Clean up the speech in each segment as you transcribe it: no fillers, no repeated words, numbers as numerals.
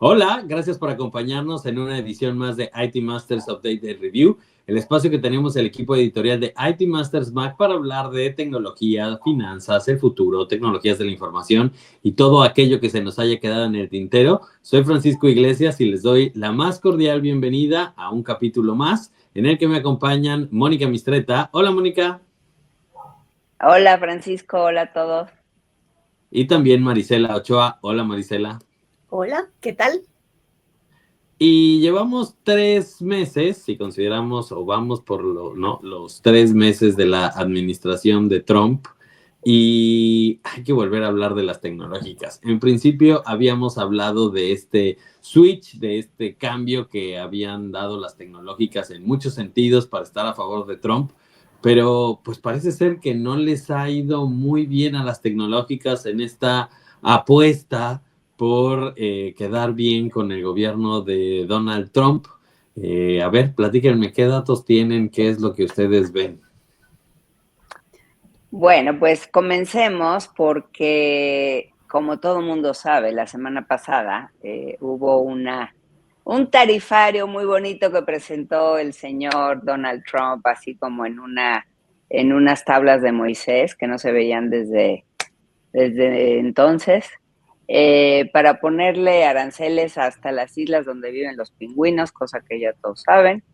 Hola, gracias por acompañarnos en una edición más de IT Masters Update and Review, el espacio que tenemos el equipo editorial de IT Masters Mac para hablar de tecnología, finanzas, el futuro, tecnologías de la información y todo aquello que se nos haya quedado en el tintero. Soy Francisco Iglesias y les doy la más cordial bienvenida a un capítulo más en el que me acompañan Mónica Mistreta. Hola, Mónica. Hola Francisco, hola a todos. Y también Marisela Ochoa. Hola, Marisela. Hola, ¿qué tal? Y llevamos 3 meses, si consideramos o vamos por los 3 meses de la administración de Trump, y hay que volver a hablar de las tecnológicas. En principio habíamos hablado de este switch, de este cambio que habían dado las tecnológicas en muchos sentidos para estar a favor de Trump, pero pues parece ser que no les ha ido muy bien a las tecnológicas en esta apuesta por quedar bien con el gobierno de Donald Trump. A ver, platíquenme, ¿qué datos tienen? ¿Qué es lo que ustedes ven? Bueno, pues comencemos porque, como todo mundo sabe, la semana pasada hubo un tarifario muy bonito que presentó el señor Donald Trump, así como en unas tablas de Moisés que no se veían desde entonces, para ponerle aranceles hasta las islas donde viven los pingüinos, cosa que ya todos saben.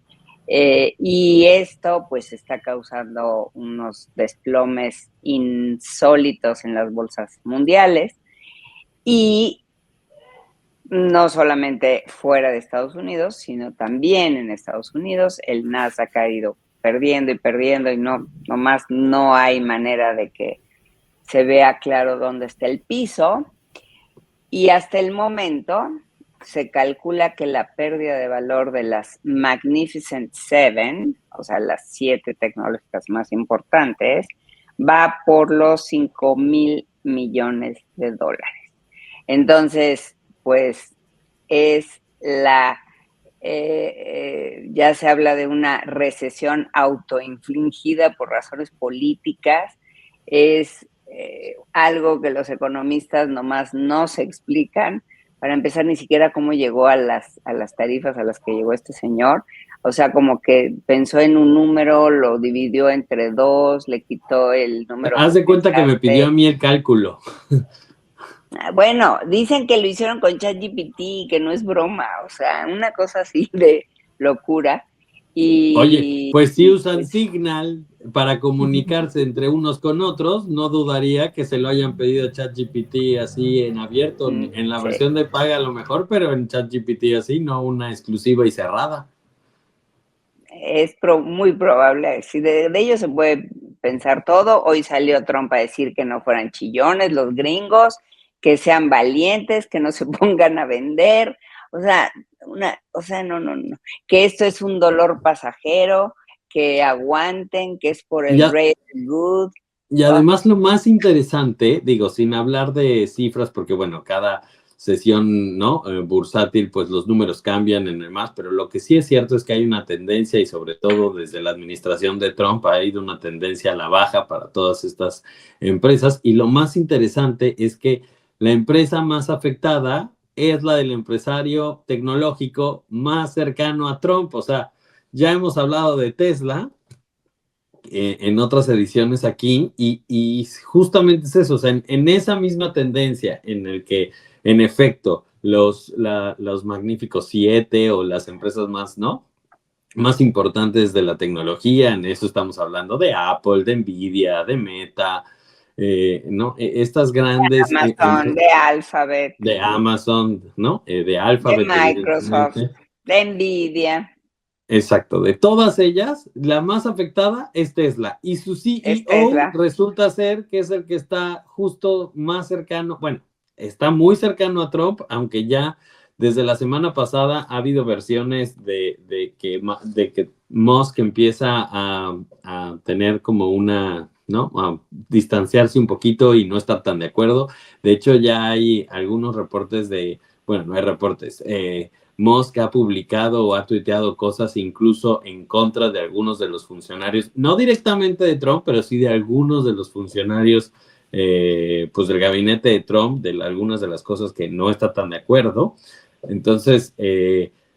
Y esto pues está causando unos desplomes insólitos en las bolsas mundiales y no solamente fuera de Estados Unidos, sino también en Estados Unidos. El Nasdaq ha ido perdiendo y perdiendo y nomás no hay manera de que se vea claro dónde está el piso. Y hasta el momento se calcula que la pérdida de valor de las Magnificent Seven, o sea, las 7 tecnológicas más importantes, va por los 5,000 millones de dólares. Entonces, pues es ya se habla de una recesión autoinfligida por razones políticas. Es algo que los economistas nomás no se explican. Para empezar, ni siquiera cómo llegó a las tarifas a las que llegó este señor. O sea, como que pensó en un número, lo dividió entre 2, le quitó el número Haz que de cuenta que me pidió a mí el cálculo. Bueno, dicen que lo hicieron con ChatGPT y que no es broma, o sea, una cosa así de locura. Oye, pues si Y usan pues Signal para comunicarse entre unos con otros, no dudaría que se lo hayan pedido a ChatGPT así en abierto, en la sí, versión de paga a lo mejor, pero en ChatGPT así, no una exclusiva y cerrada. es muy probable, si de ellos se puede pensar todo. Hoy salió Trump a decir que no fueran chillones los gringos, que sean valientes, que no se pongan a vender, o sea, no, que esto es un dolor pasajero, que aguanten, que es por Y, el ya, greater good. y además lo más interesante, digo, sin hablar de cifras, porque bueno, cada sesión, ¿no? Bursátil, pues los números cambian en el más, pero lo que sí es cierto es que hay una tendencia y sobre todo desde la administración de Trump ha ido una tendencia a la baja para todas estas empresas y lo más interesante es que la empresa más afectada es la del empresario tecnológico más cercano a Trump, o sea, ya hemos hablado de Tesla en otras ediciones aquí y justamente es eso, o sea, en esa misma tendencia en el que en efecto los magníficos 7 o las empresas más, ¿no? Más importantes de la tecnología, en eso estamos hablando de Apple, de Nvidia, de Meta, ¿no? Estas grandes Amazon, de Alphabet, de Amazon, ¿no? De de Alphabet, Microsoft, evidentemente. de Nvidia, Exacto, de todas ellas, la más afectada es Tesla y su es CEO Tesla. resulta ser que es el que está justo más cercano, bueno, está muy cercano a Trump, aunque ya desde la semana pasada ha habido versiones de que Musk empieza a tener como una, ¿no? A distanciarse un poquito y no estar tan de acuerdo. De hecho, ya hay algunos reportes bueno, no hay reportes, Musk ha publicado o ha tuiteado cosas incluso en contra de algunos de los funcionarios, no directamente de Trump, pero sí de algunos de los funcionarios pues del gabinete de Trump, de algunas de las cosas que no está tan de acuerdo. Entonces,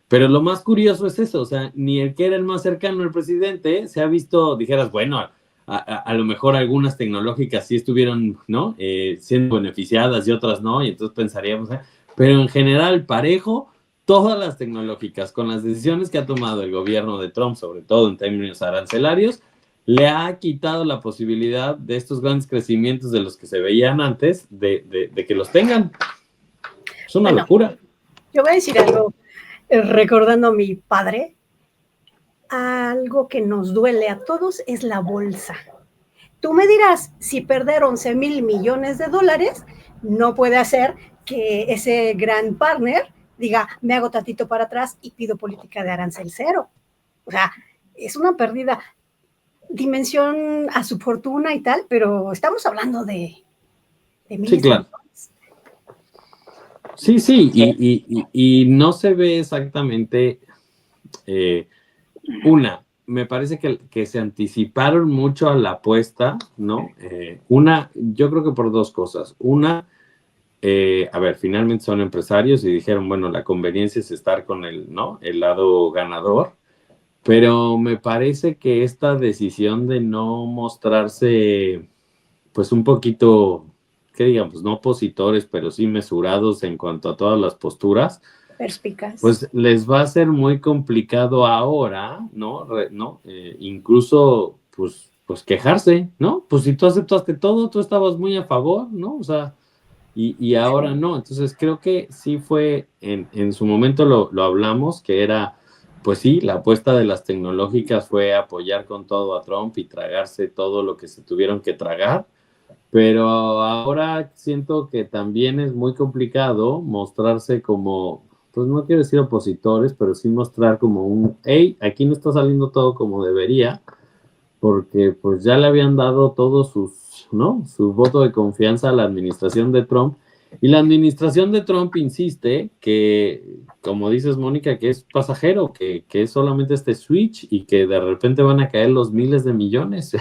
pero lo más curioso es eso, o sea, ni el que era el más cercano al presidente se ha visto, dijeras, bueno, a lo mejor algunas tecnológicas sí estuvieron, ¿no? Siendo beneficiadas y otras no, y entonces pensaríamos, pero en general, parejo, todas las tecnológicas, con las decisiones que ha tomado el gobierno de Trump, sobre todo en términos arancelarios, le ha quitado la posibilidad de estos grandes crecimientos de los que se veían antes, de que los tengan. Es una locura. Yo voy a decir algo, recordando a mi padre, algo que nos duele a todos es la bolsa. Tú me dirás, si perder 11,000 millones de dólares, no puede hacer que ese gran partner diga, me hago tantito para atrás y pido política de arancel cero. O sea, es una pérdida, dimensión a su fortuna y tal, pero estamos hablando de miles sí, claro. de millones. Sí, y no se ve exactamente, me parece que se anticiparon mucho a la apuesta, ¿no? Yo creo que por dos cosas. Una, a ver, finalmente son empresarios y dijeron, bueno, la conveniencia es estar con ¿no? El lado ganador, pero me parece que esta decisión de no mostrarse, pues un poquito, ¿qué digamos? No opositores, pero sí mesurados en cuanto a todas las posturas, perspicaz, pues les va a ser muy complicado ahora, ¿no? Incluso, pues quejarse, ¿no? Pues si tú aceptaste todo, tú estabas muy a favor, ¿no? O sea, y ahora no. Entonces creo que sí fue, en su momento lo hablamos, que era, pues sí, la apuesta de las tecnológicas fue apoyar con todo a Trump y tragarse todo lo que se tuvieron que tragar. Pero ahora siento que también es muy complicado mostrarse como, pues no quiero decir opositores, pero sí mostrar como hey, aquí no está saliendo todo como debería, porque pues ya le habían dado todos ¿no? Su voto de confianza a la administración de Trump. Y la administración de Trump insiste que, como dices, Mónica, que es pasajero, que es solamente este switch y que de repente van a caer los miles de millones,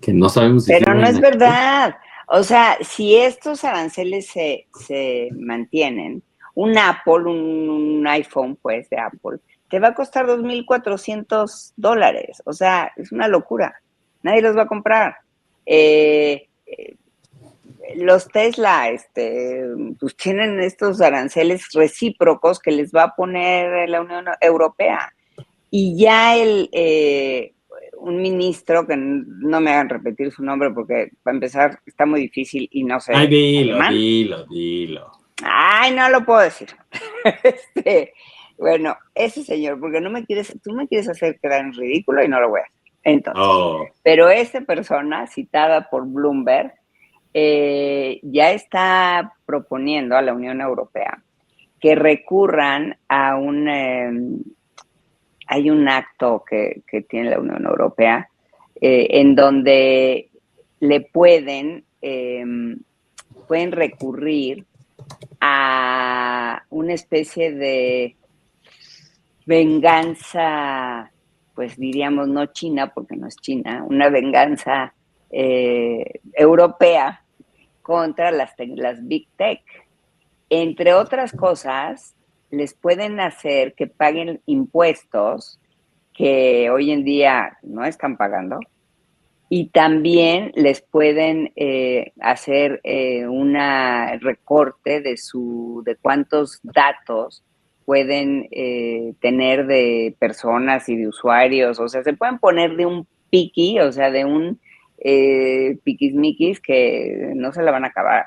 que no sabemos si sí Pero no vayan es a caer. verdad. O sea, si estos aranceles se mantienen, un Apple, un iPhone, pues, de Apple, te va a costar $2,400. O sea, es una locura. Nadie los va a comprar. Los Tesla, pues tienen estos aranceles recíprocos que les va a poner la Unión Europea. Y ya un ministro, que no me hagan repetir su nombre porque para empezar está muy difícil y no sé Ay, alemán. dilo. Ay, no lo puedo decir. Bueno, ese señor, porque tú me quieres hacer quedar en ridículo y no lo voy a hacer. Entonces, pero esa persona citada por Bloomberg ya está proponiendo a la Unión Europea que recurran a hay un acto que tiene la Unión Europea en donde le pueden recurrir a una especie de venganza, pues diríamos no china, porque no es China, una venganza europea contra las Big Tech. Entre otras cosas, les pueden hacer que paguen impuestos que hoy en día no están pagando, y también les pueden hacer un recorte de cuántos datos pueden tener de personas y de usuarios. O sea, se pueden poner de un piqui, o sea, de un piquismiquis que no se la van a acabar.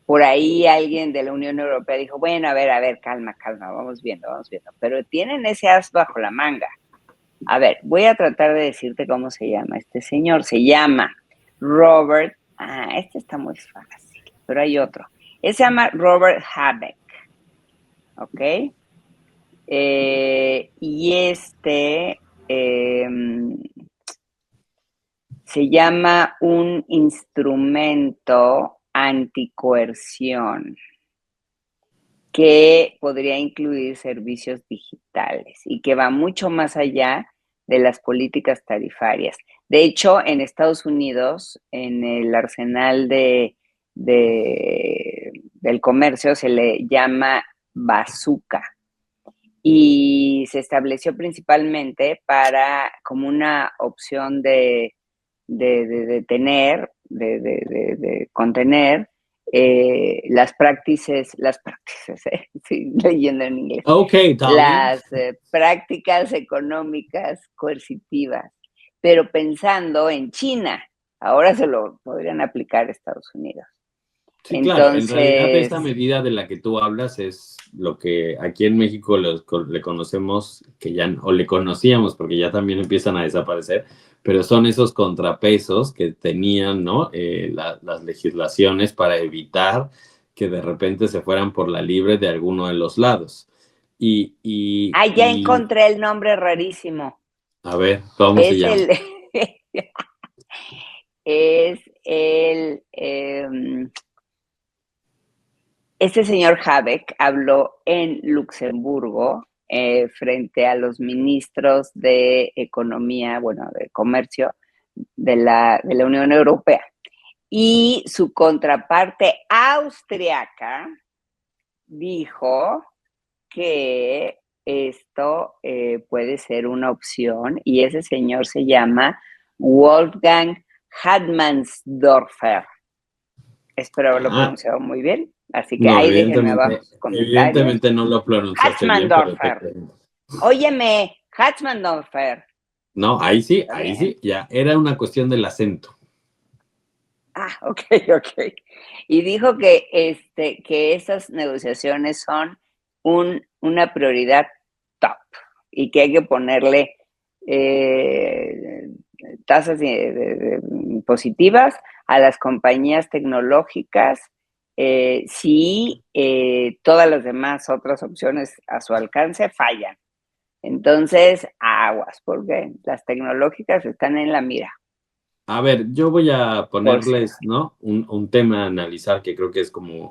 Por ahí alguien de la Unión Europea dijo, bueno, a ver, calma, vamos viendo. Pero tienen ese as bajo la manga. A ver, voy a tratar de decirte cómo se llama este señor. Se llama Robert, este está muy fácil, pero hay otro. Él se llama Robert Habeck, ¿ok? Y se llama un instrumento anticoerción que podría incluir servicios digitales y que va mucho más allá de las políticas tarifarias. De hecho, en Estados Unidos, en el arsenal de del comercio se le llama bazooka y se estableció principalmente para como una opción de contener las prácticas, sí, leyendo en inglés, Okay, darling. las prácticas económicas coercitivas, pero pensando en China. Ahora se lo podrían aplicar a Estados Unidos. Sí, claro, en Entonces, realidad esa medida de la que tú hablas es lo que aquí en México le conocemos, que ya, o le conocíamos porque ya también empiezan a desaparecer, pero son esos contrapesos que tenían, ¿no? Las legislaciones para evitar que de repente se fueran por la libre de alguno de los lados. ya encontré el nombre rarísimo. A ver, ¿cómo se llama? Este señor Habeck habló en Luxemburgo frente a los ministros de Economía, bueno, de Comercio de la Unión Europea. Y su contraparte austriaca dijo que esto puede ser una opción y ese señor se llama Wolfgang Hartmannsdorfer. Espero haberlo pronunciado muy bien. Así que no, ahí déjenme abajo sus comentarios. Evidentemente no lo pronunciaste bien. Óyeme, Hartmannsdorfer. No, ahí sí, ya era una cuestión del acento. Ok. Y dijo que estas negociaciones son una prioridad top y que hay que ponerle tasas positivas a las compañías tecnológicas si todas las demás otras opciones a su alcance fallan. Entonces, aguas, porque las tecnológicas están en la mira. A ver, yo voy a ponerles, ¿no? Un tema a analizar que creo que es como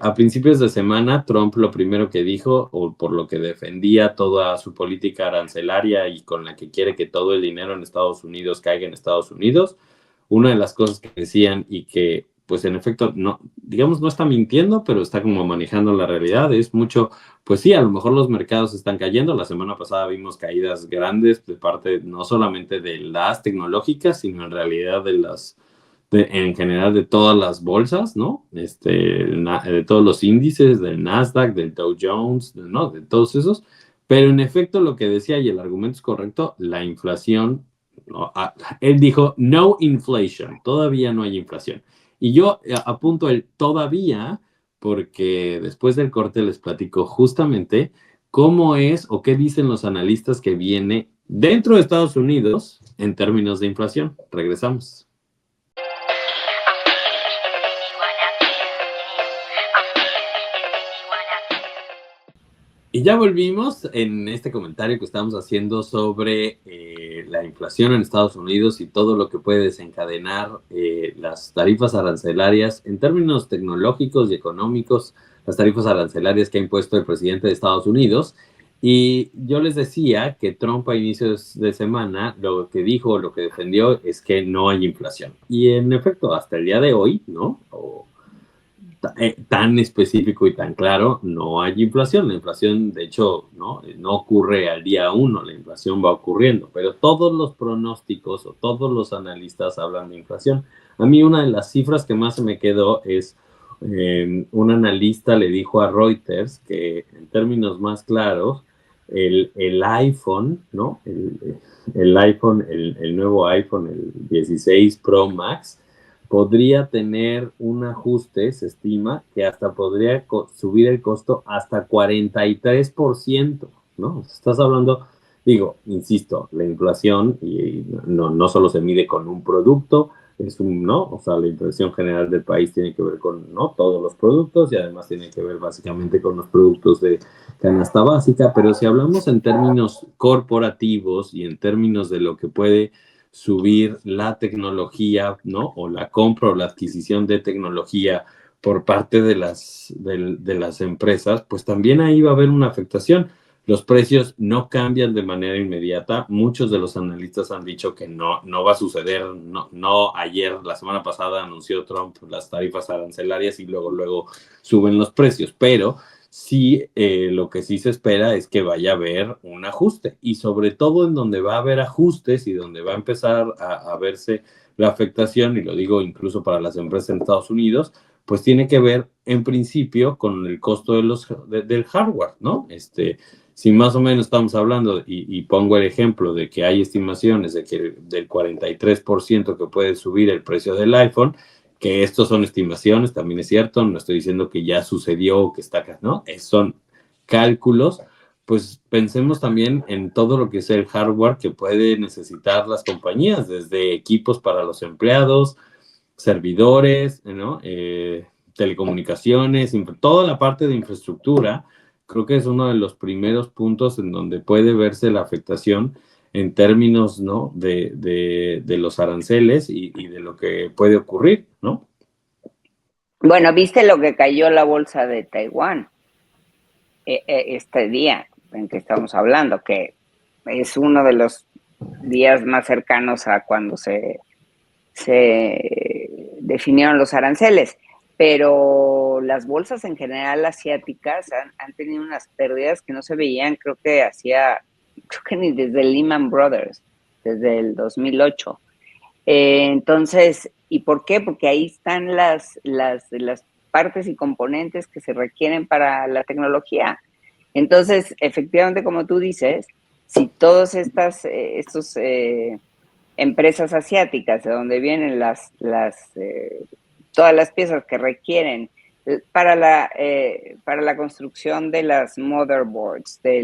a principios de semana, Trump lo primero que dijo, o por lo que defendía toda su política arancelaria y con la que quiere que todo el dinero en Estados Unidos caiga en Estados Unidos, una de las cosas que decían y que, pues en efecto, no, digamos, no está mintiendo, pero está como manejando la realidad, es mucho, pues sí, a lo mejor los mercados están cayendo. La semana pasada vimos caídas grandes de parte no solamente de las tecnológicas, sino en realidad en general de todas las bolsas, ¿no? De todos los índices, del Nasdaq, del Dow Jones, ¿no? De todos esos. Pero en efecto lo que decía, y el argumento es correcto, la inflación, ¿no? Él dijo, no inflation, todavía no hay inflación. Y yo apunto el todavía, porque después del corte les platico justamente cómo es o qué dicen los analistas que viene dentro de Estados Unidos en términos de inflación. Regresamos. Y ya volvimos en este comentario que estamos haciendo sobre la inflación en Estados Unidos y todo lo que puede desencadenar las tarifas arancelarias en términos tecnológicos y económicos, las tarifas arancelarias que ha impuesto el presidente de Estados Unidos. Y yo les decía que Trump a inicios de semana lo que dijo, lo que defendió es que no hay inflación. Y en efecto, hasta el día de hoy, ¿no? Tan específico y tan claro, no hay inflación. La inflación, de hecho, no ocurre al día 1, la inflación va ocurriendo, pero todos los pronósticos o todos los analistas hablan de inflación. A mí una de las cifras que más se me quedó es un analista le dijo a Reuters que en términos más claros, el iPhone, ¿no? El iPhone, el nuevo iPhone, el 16 Pro Max, podría tener un ajuste, se estima, que hasta podría subir el costo hasta 43%, ¿no? Estás hablando, digo, insisto, la inflación y no solo se mide con un producto, ¿no? O sea, la inflación general del país tiene que ver con, ¿no? Todos los productos y además tiene que ver básicamente con los productos de canasta básica, pero si hablamos en términos corporativos y en términos de lo que puede subir la tecnología, ¿no? O la compra o la adquisición de tecnología por parte de las empresas, pues también ahí va a haber una afectación. Los precios no cambian de manera inmediata. Muchos de los analistas han dicho que no va a suceder. No ayer, la semana pasada, anunció Trump las tarifas arancelarias y luego suben los precios. Pero sí, lo que sí se espera es que vaya a haber un ajuste. Y sobre todo en donde va a haber ajustes y donde va a empezar a verse la afectación, y lo digo incluso para las empresas en Estados Unidos, pues tiene que ver en principio con el costo del hardware, ¿no? Si más o menos estamos hablando, y pongo el ejemplo de que hay estimaciones de que del 43% que puede subir el precio del iPhone, que estos son estimaciones, también es cierto, no estoy diciendo que ya sucedió o que está acá, ¿no? Son cálculos. Pues pensemos también en todo lo que es el hardware que puede necesitar las compañías, desde equipos para los empleados, servidores, ¿no? Telecomunicaciones, toda la parte de infraestructura. Creo que es uno de los primeros puntos en donde puede verse la afectación en términos, ¿no? de los aranceles y de lo que puede ocurrir, ¿no? Bueno, ¿viste lo que cayó la bolsa de Taiwán este día en que estamos hablando? Que es uno de los días más cercanos a cuando se definieron los aranceles. Pero las bolsas en general asiáticas han tenido unas pérdidas que no se veían, creo que ni desde Lehman Brothers, desde el 2008. Entonces, ¿y por qué? Porque ahí están las partes y componentes que se requieren para la tecnología. Entonces, efectivamente, como tú dices, si todas estas empresas asiáticas, de donde vienen todas las piezas que requieren para la construcción de las motherboards, de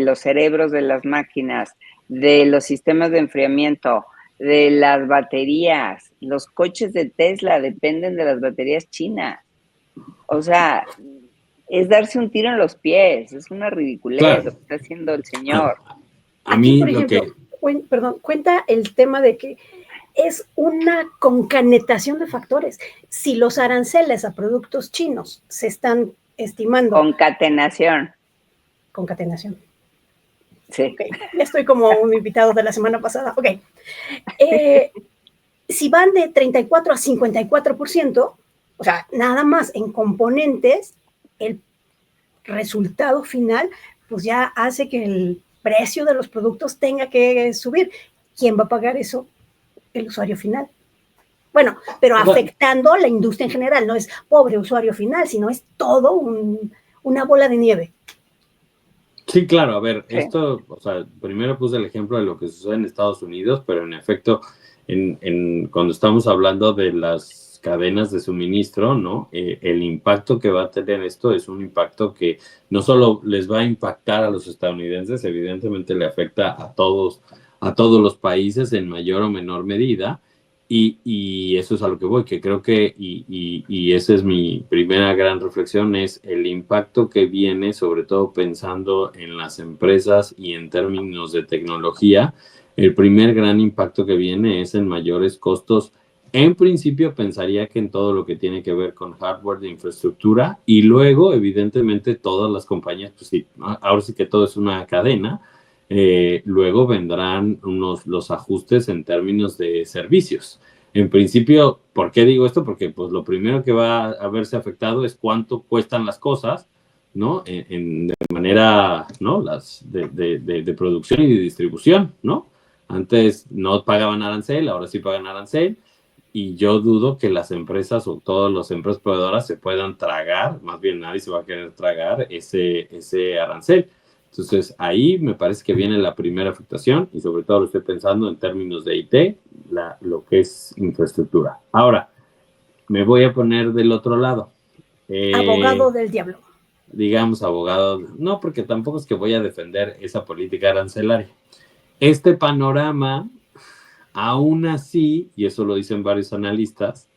los cerebros de las máquinas, de los sistemas de enfriamiento, de las baterías. Los coches de Tesla dependen de las baterías chinas. O sea, es darse un tiro en los pies, es una ridiculez, claro, lo que está haciendo el señor. A mí, por ejemplo, cuenta el tema de que es una concatenación de factores. Si los aranceles a productos chinos se están estimando... Concatenación. Sí. Okay. Estoy como un invitado de la semana pasada. Ok. Si van de 34 a 54%, o sea, nada más en componentes, el resultado final, pues ya hace que el precio de los productos tenga que subir. ¿Quién va a pagar eso? El usuario final. Bueno, pero afectando a la industria en general, no es pobre usuario final, sino es todo una bola de nieve. Sí, claro, a ver, sí. Esto, o sea, primero puse el ejemplo de lo que sucede en Estados Unidos, pero en efecto, cuando estamos hablando de las cadenas de suministro, ¿no? El impacto que va a tener esto es un impacto que no solo les va a impactar a los estadounidenses, evidentemente le afecta a todos los países en mayor o menor medida, y eso es a lo que voy, que creo que, y esa es mi primera gran reflexión, es el impacto que viene, sobre todo pensando en las empresas y en términos de tecnología. El primer gran impacto que viene es en mayores costos. En principio pensaría que en todo lo que tiene que ver con hardware de infraestructura, y luego evidentemente todas las compañías, pues sí, ahora sí que todo es una cadena. Luego vendrán los ajustes en términos de servicios. En principio, ¿por qué digo esto? Porque pues lo primero que va a verse afectado es cuánto cuestan las cosas, ¿no? De manera, ¿no? De producción y de distribución, ¿no? Antes no pagaban arancel, ahora sí pagan arancel, y yo dudo que las empresas o todas las empresas proveedoras se puedan tragar, más bien nadie se va a querer tragar ese arancel. Entonces, ahí me parece que viene la primera afectación, y sobre todo lo estoy pensando en términos de IT, lo que es infraestructura. Ahora, me voy a poner del otro lado. Abogado del diablo. Digamos, abogado, no, porque tampoco es que voy a defender esa política arancelaria. Este panorama, aún así, y eso lo dicen varios analistas,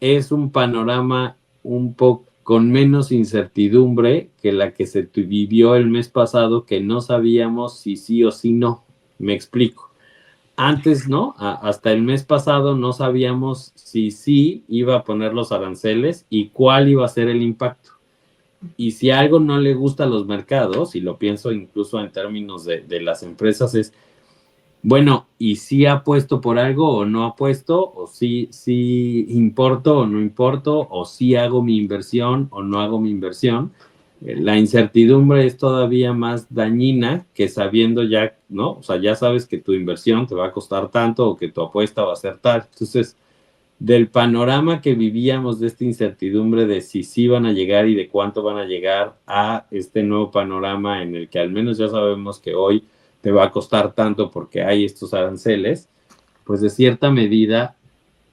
es un panorama un poco con menos incertidumbre que la que se vivió el mes pasado, que no sabíamos si sí o si no. Me explico. Antes, ¿no? Hasta el mes pasado no sabíamos si sí iba a poner los aranceles y cuál iba a ser el impacto. Y si algo no le gusta a los mercados, y lo pienso incluso en términos de las empresas, es, bueno, ¿y si apuesto por algo o no apuesto? ¿O si importo o no importo? ¿O si hago mi inversión o no hago mi inversión? La incertidumbre es todavía más dañina que sabiendo ya, ¿no? O sea, ya sabes que tu inversión te va a costar tanto o que tu apuesta va a ser tal. Entonces, del panorama que vivíamos de esta incertidumbre de si sí van a llegar y de cuánto van a llegar a este nuevo panorama en el que al menos ya sabemos que hoy te va a costar tanto porque hay estos aranceles, pues de cierta medida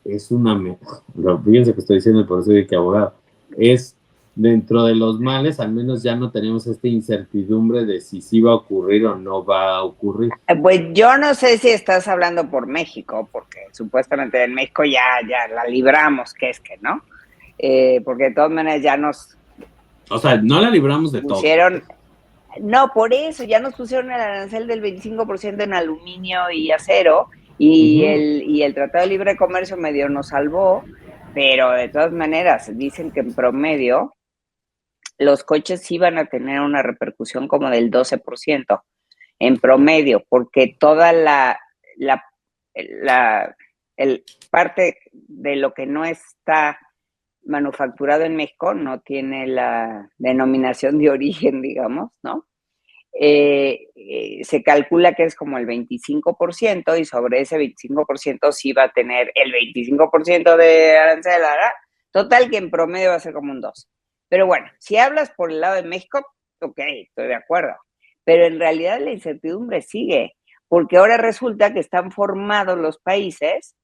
es una... Fíjense que estoy diciendo, por eso hay que abogado. Es dentro de los males, al menos ya no tenemos esta incertidumbre de si sí va a ocurrir o no va a ocurrir. Pues yo no sé si estás hablando por México, porque supuestamente en México ya la libramos, que es que, ¿no? Porque de todas maneras ya nos... O sea, no la libramos de pusieron, todo. No, por eso, ya nos pusieron el arancel del 25% en aluminio y acero, y, y el Tratado de Libre Comercio medio nos salvó, pero de todas maneras dicen que en promedio los coches sí van a tener una repercusión como del 12% en promedio, porque toda el parte de lo que no está manufacturado en México no tiene la denominación de origen, digamos, ¿no? Se calcula que es como el 25% y sobre ese 25% sí va a tener el 25% de arancel, ¿verdad? Total que en promedio va a ser como un 2. Pero bueno, si hablas por el lado de México, ok, estoy de acuerdo. Pero en realidad la incertidumbre sigue, porque ahora resulta que están formados los países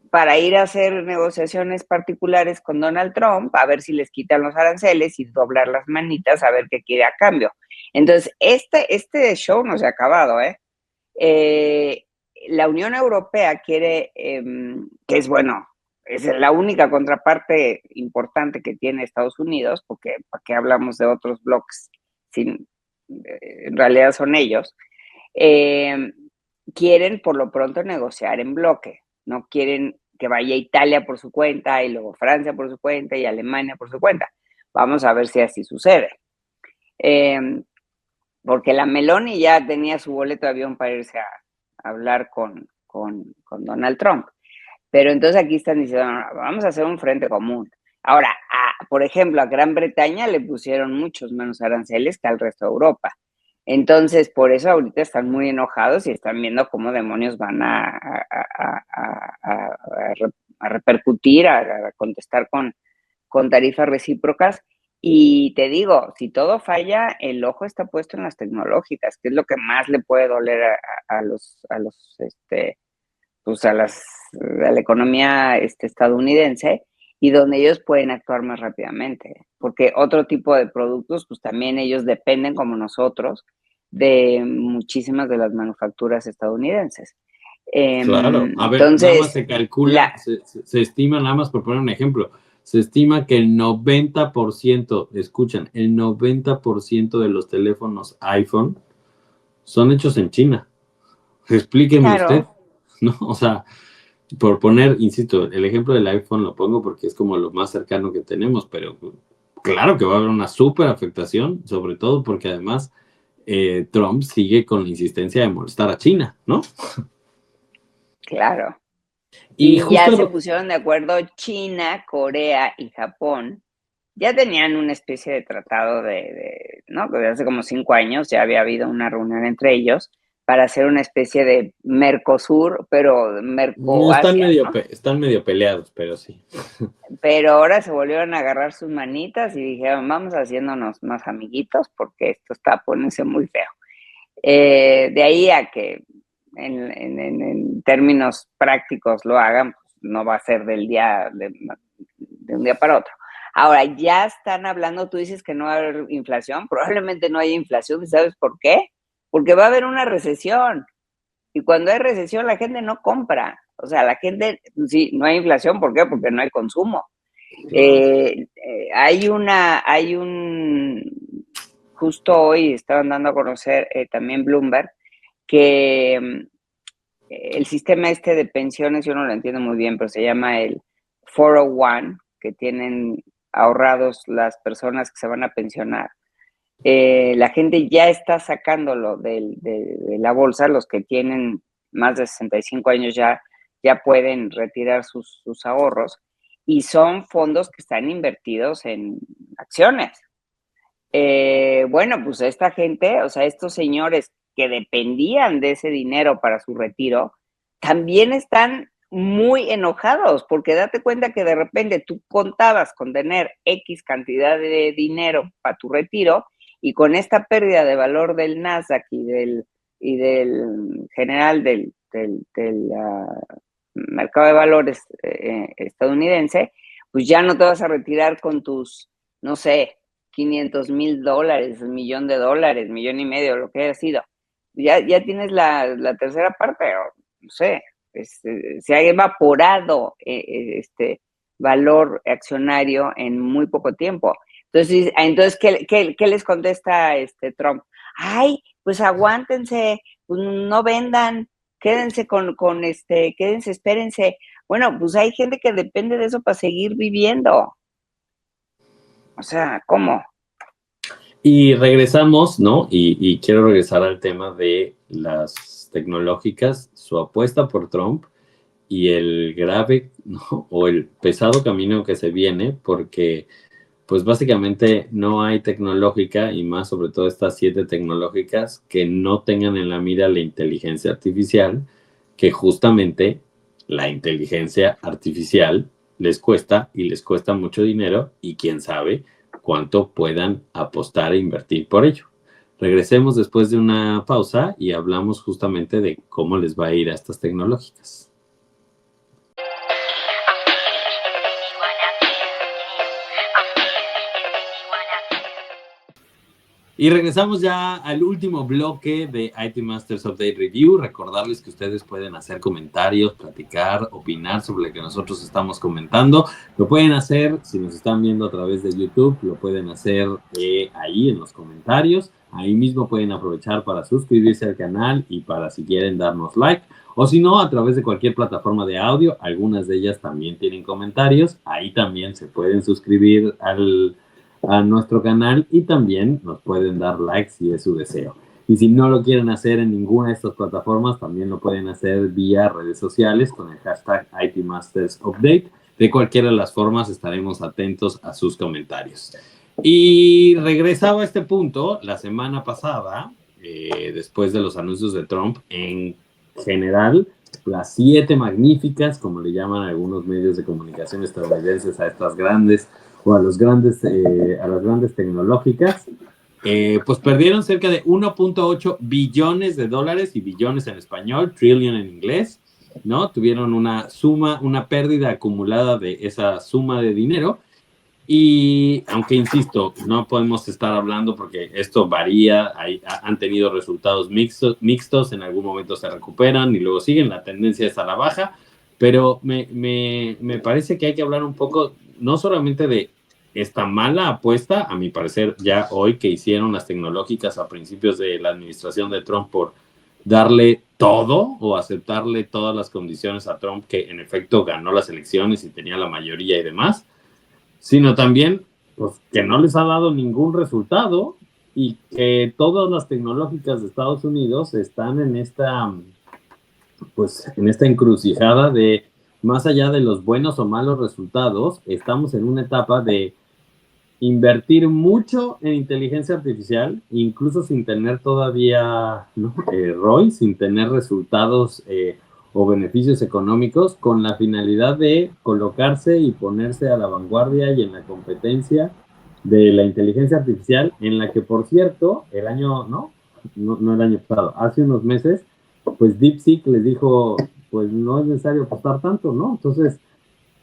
para ir a hacer negociaciones particulares con Donald Trump, a ver si les quitan los aranceles y doblar las manitas a ver qué quiere a cambio. Entonces, este show no se ha acabado, ¿eh? La Unión Europea quiere, que es bueno, es la única contraparte importante que tiene Estados Unidos, porque ¿para qué hablamos de otros bloques? Sin, en realidad son ellos. Quieren por lo pronto negociar en bloque, no quieren que vaya Italia por su cuenta y luego Francia por su cuenta y Alemania por su cuenta. Vamos a ver si así sucede. Porque la Meloni ya tenía su boleto de avión para irse a hablar con Donald Trump. Pero entonces aquí están diciendo, no, vamos a hacer un frente común. Ahora, por ejemplo, a Gran Bretaña le pusieron muchos menos aranceles que al resto de Europa. Entonces, por eso ahorita están muy enojados y están viendo cómo demonios van a repercutir, a contestar con tarifas recíprocas. Y te digo, si todo falla, el ojo está puesto en las tecnológicas, que es lo que más le puede doler a la economía estadounidense, y donde ellos pueden actuar más rápidamente, porque otro tipo de productos, pues también ellos dependen, como nosotros, de muchísimas de las manufacturas estadounidenses. Claro, a ver, nada más Entonces, se calcula, se estima, nada más por poner un ejemplo, se estima que el 90%, escuchan, el 90% de los teléfonos iPhone son hechos en China. Explíqueme usted, claro, ¿no? O sea, por poner, insisto, el ejemplo del iPhone lo pongo porque es como lo más cercano que tenemos, pero claro que va a haber una súper afectación, sobre todo porque además Trump sigue con la insistencia de molestar a China, ¿no? claro. Y Y ya se justo pusieron de acuerdo China, Corea y Japón. Ya tenían una especie de tratado ¿no? Desde hace como 5 años ya había habido una reunión entre ellos para hacer una especie de Mercosur, pero Mercoasia, ¿no? están medio peleados, pero sí. Pero ahora se volvieron a agarrar sus manitas y dijeron, vamos haciéndonos más amiguitos porque esto está poniéndose muy feo. De ahí a que en términos prácticos lo hagan, pues no va a ser de un día para otro. Ahora, ya están hablando, tú dices que no va a haber inflación, probablemente no haya inflación, ¿sabes por qué? Porque va a haber una recesión. Y cuando hay recesión, la gente no compra. O sea, la gente, sí, no hay inflación, ¿por qué? Porque no hay consumo. Justo hoy estaban dando a conocer también Bloomberg, que el sistema de pensiones, yo no lo entiendo muy bien, pero se llama el 401, que tienen ahorrados las personas que se van a pensionar. La gente ya está sacándolo de la bolsa, los que tienen más de 65 años ya pueden retirar sus ahorros, y son fondos que están invertidos en acciones. Bueno, pues esta gente, o sea, estos señores que dependían de ese dinero para su retiro, también están muy enojados, porque date cuenta que de repente tú contabas con tener X cantidad de dinero para tu retiro, y con esta pérdida de valor del Nasdaq y del general del mercado de valores estadounidense, pues ya no te vas a retirar con tus, no sé, $500,000, $1,000,000, $1,500,000, lo que haya sido. Ya tienes la tercera parte, o no sé, se ha evaporado este valor accionario en muy poco tiempo. Entonces ¿qué les contesta Trump? Ay, pues aguántense, pues no vendan, quédense quédense, espérense. Bueno, pues hay gente que depende de eso para seguir viviendo. O sea, ¿cómo? Y regresamos, ¿no? Y quiero regresar al tema de las tecnológicas, su apuesta por Trump y el grave, ¿no? O el pesado camino que se viene, porque pues básicamente no hay tecnológica, y más sobre todo estas 7 tecnológicas, que no tengan en la mira la inteligencia artificial, que justamente la inteligencia artificial les cuesta, y les cuesta mucho dinero, y quién sabe cuánto puedan apostar e invertir por ello. Regresemos después de una pausa y hablamos justamente de cómo les va a ir a estas tecnológicas. Y regresamos ya al último bloque de IT Masters Update Review. Recordarles que ustedes pueden hacer comentarios, platicar, opinar sobre lo que nosotros estamos comentando. Lo pueden hacer, si nos están viendo a través de YouTube, lo pueden hacer ahí en los comentarios. Ahí mismo pueden aprovechar para suscribirse al canal y para, si quieren, darnos like. O si no, a través de cualquier plataforma de audio. Algunas de ellas también tienen comentarios. Ahí también se pueden suscribir a nuestro canal, y también nos pueden dar like si es su deseo. Y si no lo quieren hacer en ninguna de estas plataformas, también lo pueden hacer vía redes sociales con el hashtag ITMastersUpdate. De cualquiera de las formas estaremos atentos a sus comentarios. Y regresaba a este punto, la semana pasada, después de los anuncios de Trump, en general, las 7 magníficas, como le llaman algunos medios de comunicación estadounidenses a estas grandes, o a las grandes tecnológicas, pues perdieron cerca de 1.8 billones de dólares, y billones en español, trillion en inglés, ¿no? Tuvieron una pérdida acumulada de esa suma de dinero. Y aunque, insisto, no podemos estar hablando porque esto varía, han tenido resultados mixtos, en algún momento se recuperan y luego siguen, la tendencia es a la baja, pero me parece que hay que hablar un poco, no solamente de esta mala apuesta, a mi parecer, ya hoy, que hicieron las tecnológicas a principios de la administración de Trump por darle todo o aceptarle todas las condiciones a Trump, que en efecto ganó las elecciones y tenía la mayoría y demás, sino también pues, que no les ha dado ningún resultado, y que todas las tecnológicas de Estados Unidos están en esta encrucijada de, más allá de los buenos o malos resultados, estamos en una etapa de invertir mucho en inteligencia artificial, incluso sin tener todavía ROI, sin tener resultados o beneficios económicos, con la finalidad de colocarse y ponerse a la vanguardia y en la competencia de la inteligencia artificial, en la que, por cierto, no el año pasado, hace unos meses, pues DeepSeek les dijo, pues no es necesario apostar tanto, ¿no? Entonces,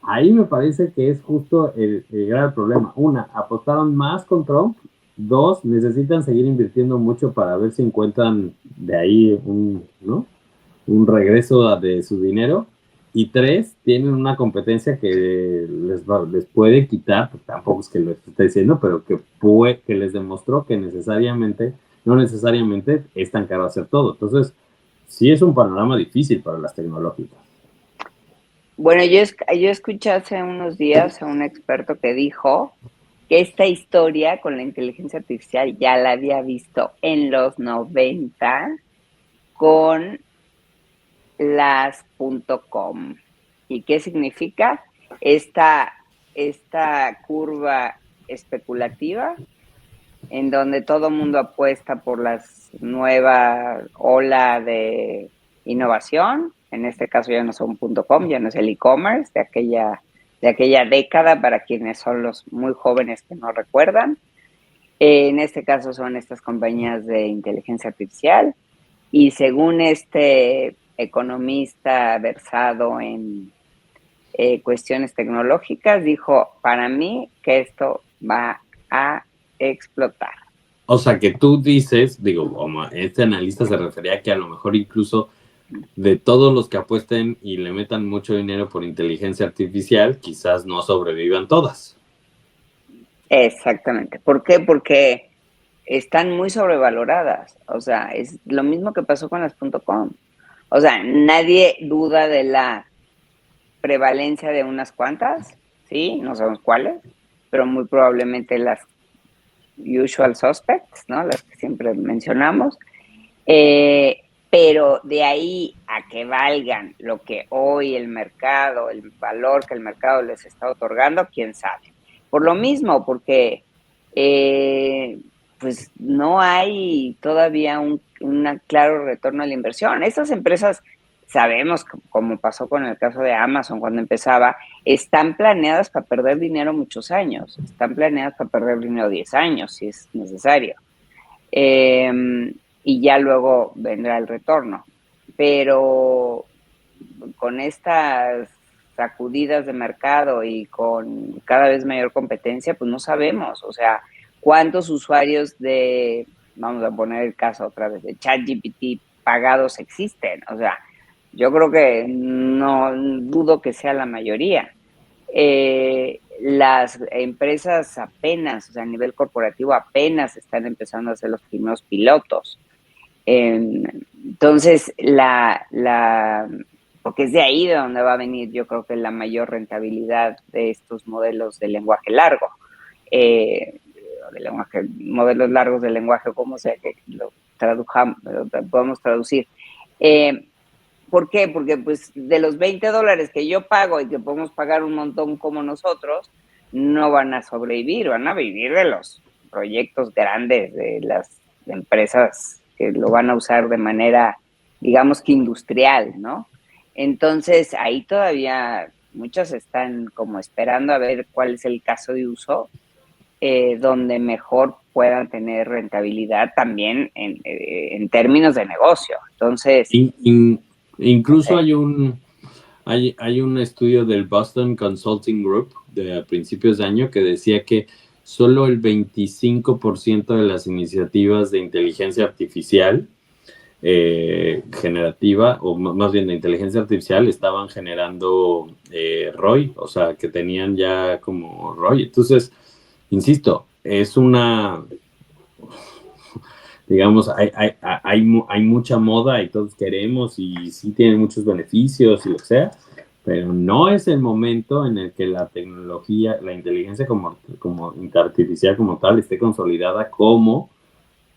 ahí me parece que es justo el grave problema. 1, apostaron más con Trump. 2, necesitan seguir invirtiendo mucho para ver si encuentran de ahí un regreso de su dinero. Y 3, tienen una competencia que les puede quitar, pues tampoco es que lo esté diciendo, pero que les demostró que no necesariamente es tan caro hacer todo. Entonces, sí es un panorama difícil para las tecnológicas. Bueno, yo escuché hace unos días a un experto que dijo que esta historia con la inteligencia artificial ya la había visto en los 90 con las .com. ¿Y qué significa? Esta, esta curva especulativa en donde todo el mundo apuesta por la nueva ola de innovación. En este caso ya no son .com, ya no es el e-commerce de aquella década para quienes son los muy jóvenes que no recuerdan. En este caso son estas compañías de inteligencia artificial y según este economista versado en cuestiones tecnológicas, dijo, para mí que esto va a explotar. O sea, que tú dices, digo, como este analista se refería a que a lo mejor incluso de todos los que apuesten y le metan mucho dinero por inteligencia artificial, quizás no sobrevivan todas. Exactamente. ¿Por qué? Porque están muy sobrevaloradas. O sea, es lo mismo que pasó con las .com. O sea, nadie duda de la prevalencia de unas cuantas, ¿sí? No sabemos cuáles, pero muy probablemente las usual suspects, ¿no? Las que siempre mencionamos. Pero de ahí a que valgan lo que hoy el mercado, el valor que el mercado les está otorgando, quién sabe. Por lo mismo, porque pues no hay todavía un claro retorno a la inversión. Estas empresas, sabemos, como pasó con el caso de Amazon cuando empezaba, están planeadas para perder dinero muchos años, están planeadas para perder dinero 10 años, si es necesario. Y ya luego vendrá el retorno. Pero con estas sacudidas de mercado y con cada vez mayor competencia, pues no sabemos, o sea, cuántos usuarios de, vamos a poner el caso otra vez, de ChatGPT pagados existen, o sea, yo creo que no dudo que sea la mayoría. Las empresas apenas, o sea, a nivel corporativo apenas están empezando a hacer los primeros pilotos. Entonces, porque es de ahí de donde va a venir, yo creo que la mayor rentabilidad de estos modelos de lenguaje largo, modelos largos de lenguaje, como sea que lo podamos traducir. ¿Por qué? Porque pues de los $20 que yo pago y que podemos pagar un montón como nosotros, no van a sobrevivir, van a vivir de los proyectos grandes de las empresas que lo van a usar de manera, digamos que industrial, ¿no? Entonces, ahí todavía muchos están como esperando a ver cuál es el caso de uso, donde mejor puedan tener rentabilidad también en términos de negocio. Entonces... Incluso hay un estudio del Boston Consulting Group de principios de año que decía que solo el 25% de las iniciativas de inteligencia artificial generativa, o más bien de inteligencia artificial, estaban generando ROI, o sea, que tenían ya como ROI. Entonces, insisto, es una... digamos, hay mucha moda y todos queremos y sí tiene muchos beneficios y lo que sea, pero no es el momento en el que la tecnología, la inteligencia como artificial como tal esté consolidada como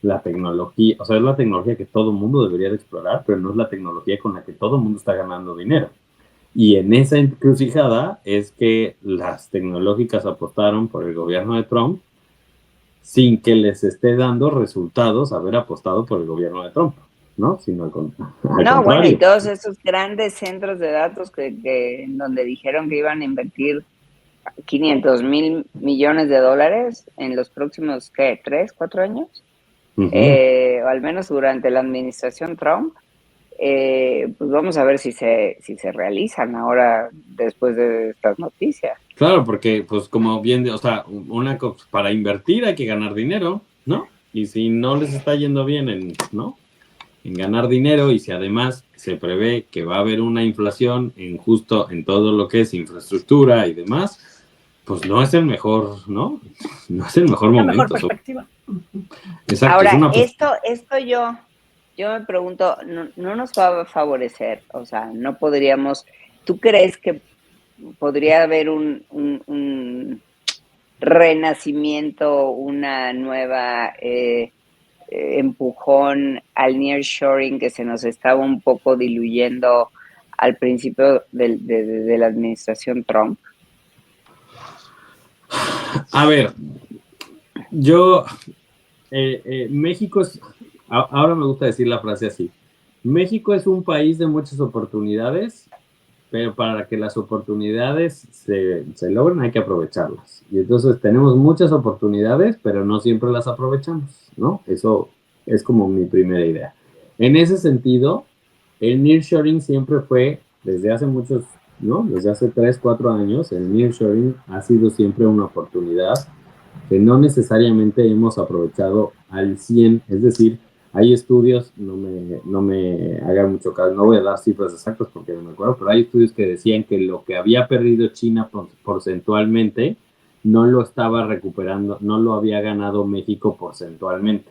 la tecnología, o sea, es la tecnología que todo el mundo debería de explorar, pero no es la tecnología con la que todo el mundo está ganando dinero. Y en esa encrucijada es que las tecnológicas apostaron por el gobierno de Trump sin que les esté dando resultados haber apostado por el gobierno de Trump, ¿no? Sino al contrario. Bueno, y todos esos grandes centros de datos que donde dijeron que iban a invertir $500 millones en los próximos, ¿qué? 3, 4 años, o al menos durante la administración Trump, pues vamos a ver si se realizan ahora después de estas noticias. Claro, porque pues como bien, o sea, para invertir hay que ganar dinero, ¿no? Y si no les está yendo bien en ganar dinero, y si además se prevé que va a haber una inflación en todo lo que es infraestructura y demás, pues no es el mejor, ¿no? No es el mejor momento. Mejor perspectiva. Exacto. Ahora, esto yo me pregunto, no nos va a favorecer, o sea, no podríamos, ¿tú crees que podría haber un renacimiento, una nueva empujón al nearshoring que se nos estaba un poco diluyendo al principio de la administración Trump? A ver, yo, México es, ahora me gusta decir la frase así, México es un país de muchas oportunidades, pero para que las oportunidades se logren hay que aprovecharlas. Y entonces tenemos muchas oportunidades, pero no siempre las aprovechamos, ¿no? Eso es como mi primera idea. En ese sentido, el nearshoring siempre fue, desde hace muchos, ¿no? Desde hace 3, 4 años, el nearshoring ha sido siempre una oportunidad que no necesariamente hemos aprovechado al 100, es decir, hay estudios, no me hagan mucho caso, no voy a dar cifras exactas porque no me acuerdo, pero hay estudios que decían que lo que había perdido China porcentualmente no lo estaba recuperando, no lo había ganado México porcentualmente,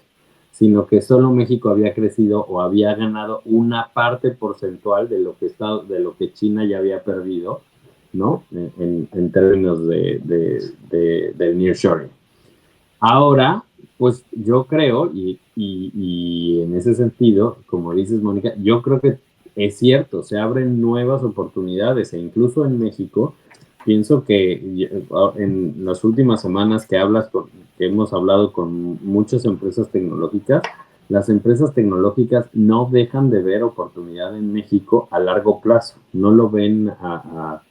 sino que solo México había crecido o había ganado una parte porcentual de lo que China ya había perdido, ¿no? En términos del nearshoring. Ahora, pues yo creo, y en ese sentido, como dices, Mónica, yo creo que es cierto, se abren nuevas oportunidades e incluso en México, pienso que en las últimas semanas que hemos hablado con muchas empresas tecnológicas, las empresas tecnológicas no dejan de ver oportunidad en México a largo plazo, no lo ven a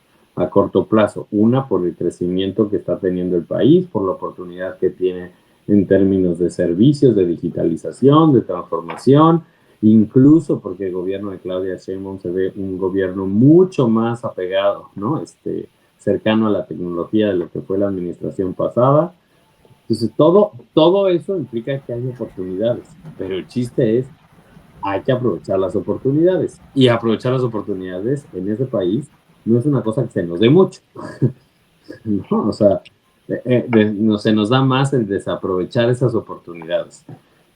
corto plazo. Una, por el crecimiento que está teniendo el país, por la oportunidad que tiene en términos de servicios, de digitalización, de transformación, incluso porque el gobierno de Claudia Sheinbaum se ve un gobierno mucho más apegado, ¿no? Cercano a la tecnología de lo que fue la administración pasada. Entonces, todo eso implica que hay oportunidades, pero el chiste es, hay que aprovechar las oportunidades. Y aprovechar las oportunidades en ese país no es una cosa que se nos dé mucho, ¿no? O sea, se nos da más el desaprovechar esas oportunidades.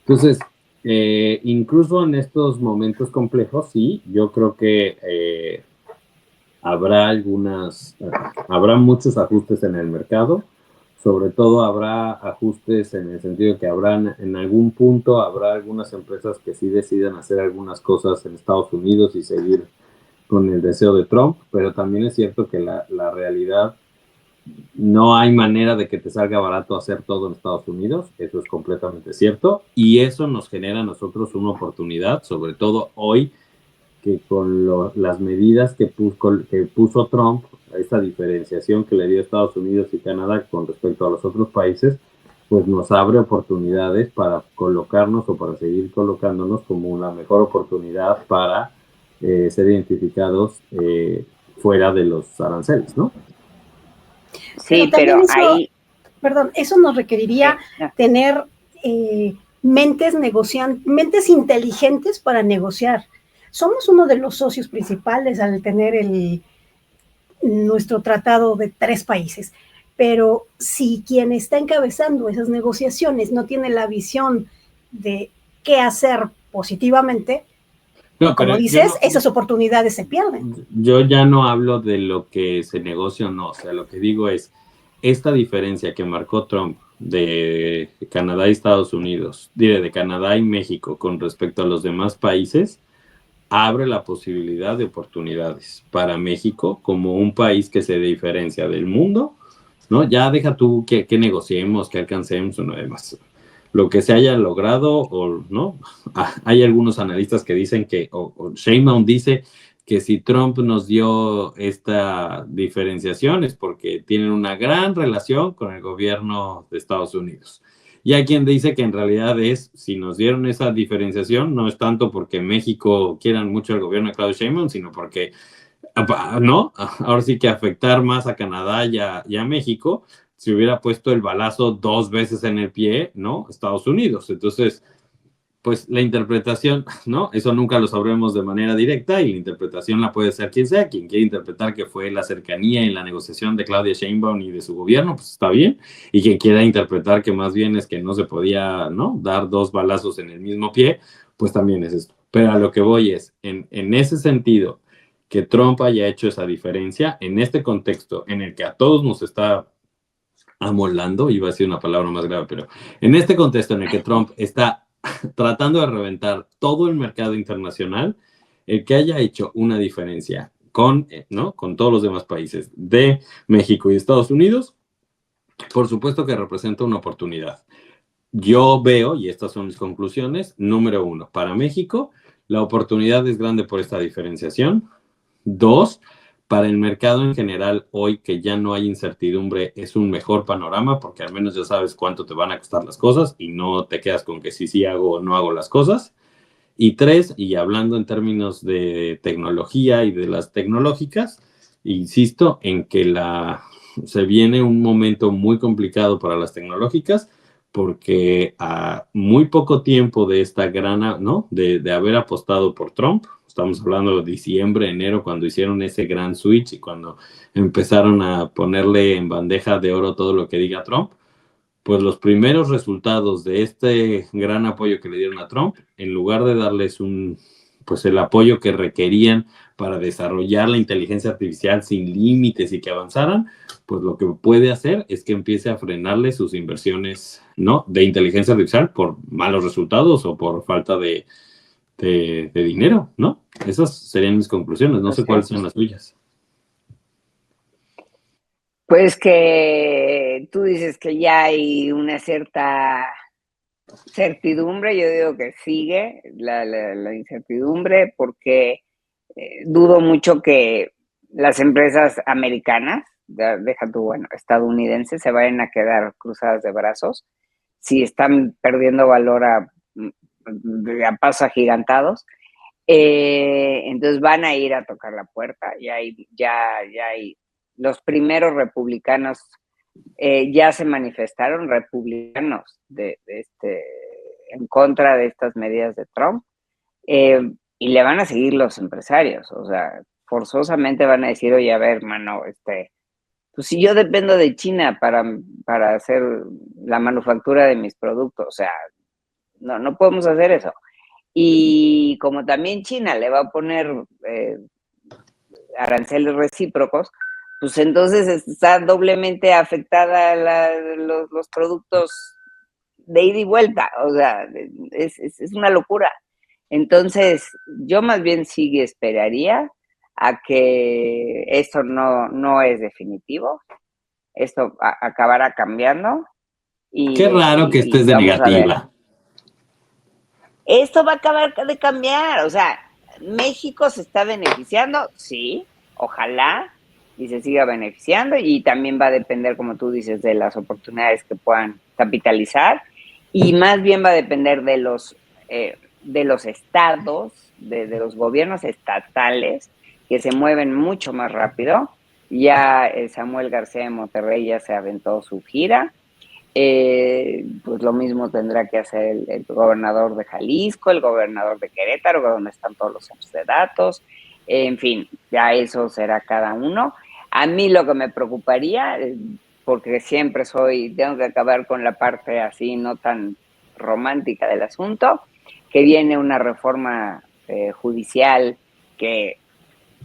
Entonces, incluso en estos momentos complejos, sí, yo creo que habrá muchos ajustes en el mercado, sobre todo habrá ajustes en el sentido de que en algún punto habrá algunas empresas que sí decidan hacer algunas cosas en Estados Unidos y seguir con el deseo de Trump, pero también es cierto que la realidad, no hay manera de que te salga barato hacer todo en Estados Unidos, eso es completamente cierto, y eso nos genera a nosotros una oportunidad, sobre todo hoy, que con las medidas que puso Trump, esta diferenciación que le dio a Estados Unidos y Canadá con respecto a los otros países, pues nos abre oportunidades para colocarnos o para seguir colocándonos como una mejor oportunidad para ser identificados fuera de los aranceles, ¿no? Sí, pero eso, ahí... Perdón, eso nos requeriría tener mentes inteligentes para negociar. Somos uno de los socios principales al tener nuestro tratado de 3 países, pero si quien está encabezando esas negociaciones no tiene la visión de qué hacer positivamente, como dices, esas oportunidades se pierden. Yo ya no hablo de lo que se negocia o no, o sea, lo que digo es, esta diferencia que marcó Trump de Canadá y Estados Unidos, de Canadá y México con respecto a los demás países, abre la posibilidad de oportunidades para México como un país que se diferencia del mundo, ¿no? Ya deja tú que negociemos, que alcancemos o no demás. Lo que se haya logrado, o no, hay algunos analistas que dicen que, o Sheinbaum dice que si Trump nos dio esta diferenciación es porque tienen una gran relación con el gobierno de Estados Unidos. Y hay quien dice que en realidad si nos dieron esa diferenciación, no es tanto porque México quieran mucho al gobierno de Claudia Sheinbaum, sino porque, ¿no? Ahora sí que afectar más a Canadá y a México, si hubiera puesto el balazo 2 veces en el pie, ¿no? Estados Unidos. Entonces, pues la interpretación, ¿no? Eso nunca lo sabremos de manera directa y la interpretación la puede ser quien sea. Quien quiere interpretar que fue la cercanía en la negociación de Claudia Sheinbaum y de su gobierno, pues está bien. Y quien quiera interpretar que más bien es que no se podía, ¿no? Dar 2 balazos en el mismo pie, pues también es esto. Pero a lo que voy es, en ese sentido, que Trump haya hecho esa diferencia en este contexto en el que a todos nos está amoldando, iba a decir una palabra más grave, pero en este contexto en el que Trump está tratando de reventar todo el mercado internacional, el que haya hecho una diferencia con, ¿no?, con todos los demás países de México y Estados Unidos, por supuesto que representa una oportunidad. Yo veo, y estas son mis conclusiones, número 1, para México, la oportunidad es grande por esta diferenciación. 2, para el mercado en general, hoy que ya no hay incertidumbre, es un mejor panorama porque al menos ya sabes cuánto te van a costar las cosas y no te quedas con que sí hago o no hago las cosas. Y 3, y hablando en términos de tecnología y de las tecnológicas, insisto en que se viene un momento muy complicado para las tecnológicas porque a muy poco tiempo de esta ¿no?, de haber apostado por Trump, estamos hablando de diciembre, enero, cuando hicieron ese gran switch y cuando empezaron a ponerle en bandeja de oro todo lo que diga Trump, pues los primeros resultados de este gran apoyo que le dieron a Trump, en lugar de darles pues el apoyo que requerían para desarrollar la inteligencia artificial sin límites y que avanzaran, pues lo que puede hacer es que empiece a frenarle sus inversiones, ¿no?, de inteligencia artificial por malos resultados o por falta de dinero, ¿no? Esas serían mis conclusiones, no sé cuáles son las tuyas. Pues que tú dices que ya hay una cierta certidumbre, yo digo que sigue la incertidumbre porque dudo mucho que las empresas americanas, deja tú, bueno, estadounidenses, se vayan a quedar cruzadas de brazos si están perdiendo valor a pasos agigantados. Entonces van a ir a tocar la puerta, ya hay los primeros republicanos ya se manifestaron, republicanos en contra de estas medidas de Trump, y le van a seguir los empresarios, o sea, forzosamente van a decir, oye, a ver, mano, pues si yo dependo de China para hacer la manufactura de mis productos, o sea, no podemos hacer eso. Y como también China le va a poner aranceles recíprocos, pues entonces está doblemente afectada los productos de ida y vuelta, o sea, es una locura. Entonces, yo más bien sí esperaría a que esto no es definitivo, esto acabará cambiando. Qué raro que estés de negativa. Esto va a acabar de cambiar, o sea, México se está beneficiando, sí, ojalá, y se siga beneficiando, y también va a depender, como tú dices, de las oportunidades que puedan capitalizar, y más bien va a depender de los estados, de los gobiernos estatales, que se mueven mucho más rápido. Ya Samuel García de Monterrey ya se aventó su gira. Pues lo mismo tendrá que hacer el gobernador de Jalisco, el gobernador de Querétaro, donde están todos los centros de datos, en fin, ya eso será cada uno. A mí lo que me preocuparía, porque siempre tengo que acabar con la parte así no tan romántica del asunto, que viene una reforma judicial que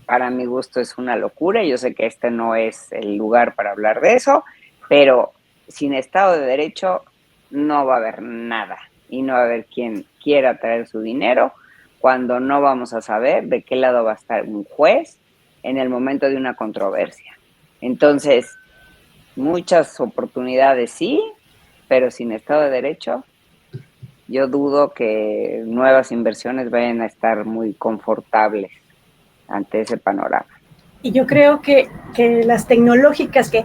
para mi gusto es una locura. Yo sé que este no es el lugar para hablar de eso, pero sin Estado de Derecho no va a haber nada y no va a haber quien quiera traer su dinero cuando no vamos a saber de qué lado va a estar un juez en el momento de una controversia. Entonces, muchas oportunidades sí, pero sin Estado de Derecho, yo dudo que nuevas inversiones vayan a estar muy confortables ante ese panorama. Y yo creo que las tecnológicas que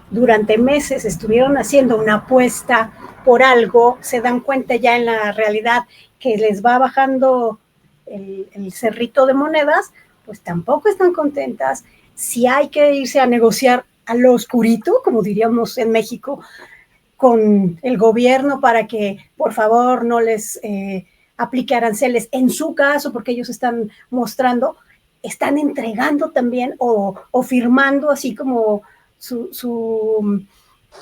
durante meses estuvieron haciendo una apuesta por algo, se dan cuenta ya en la realidad que les va bajando el cerrito de monedas, pues tampoco están contentas. Si hay que irse a negociar a lo oscurito, como diríamos en México, con el gobierno para que por favor no les aplique aranceles en su caso, porque ellos están mostrando, están entregando también o firmando así como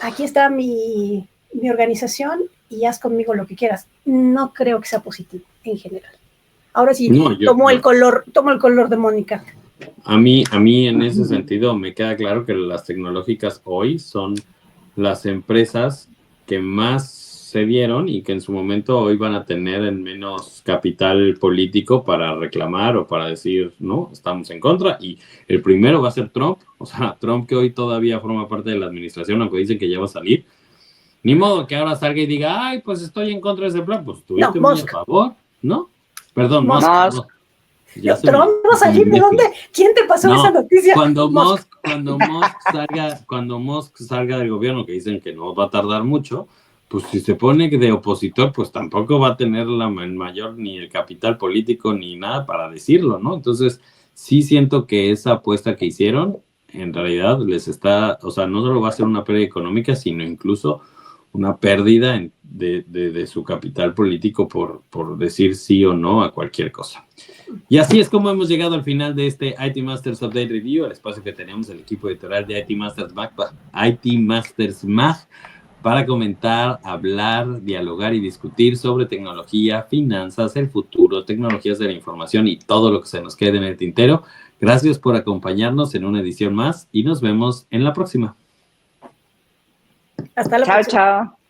aquí está mi organización y haz conmigo lo que quieras. No creo que sea positivo en general. Ahora sí, tomo el color de Mónica. A mí en ese sentido me queda claro que las tecnológicas hoy son las empresas que más se dieron y que en su momento hoy van a tener en menos capital político para reclamar o para decir, no, estamos en contra. Y el primero va a ser Trump, o sea, Trump que hoy todavía forma parte de la administración, aunque dicen que ya va a salir. Ni modo que ahora salga y diga, ay, pues estoy en contra de ese plan. Pues estuviste muy a favor, ¿no? Perdón, Musk. Musk. Ya Trump va a salir, ¿de dónde? ¿Quién te pasó esa noticia? Cuando Musk salga del gobierno, que dicen que no va a tardar mucho, pues si se pone de opositor, pues tampoco va a tener el mayor ni el capital político ni nada para decirlo, ¿no? Entonces, sí siento que esa apuesta que hicieron, en realidad les está, o sea, no solo va a ser una pérdida económica, sino incluso una pérdida de su capital político por decir sí o no a cualquier cosa. Y así es como hemos llegado al final de este IT Masters Update Review, el espacio que tenemos el equipo editorial de IT Masters Mag para comentar, hablar, dialogar y discutir sobre tecnología, finanzas, el futuro, tecnologías de la información y todo lo que se nos quede en el tintero. Gracias por acompañarnos en una edición más y nos vemos en la próxima. Hasta la próxima. Chao.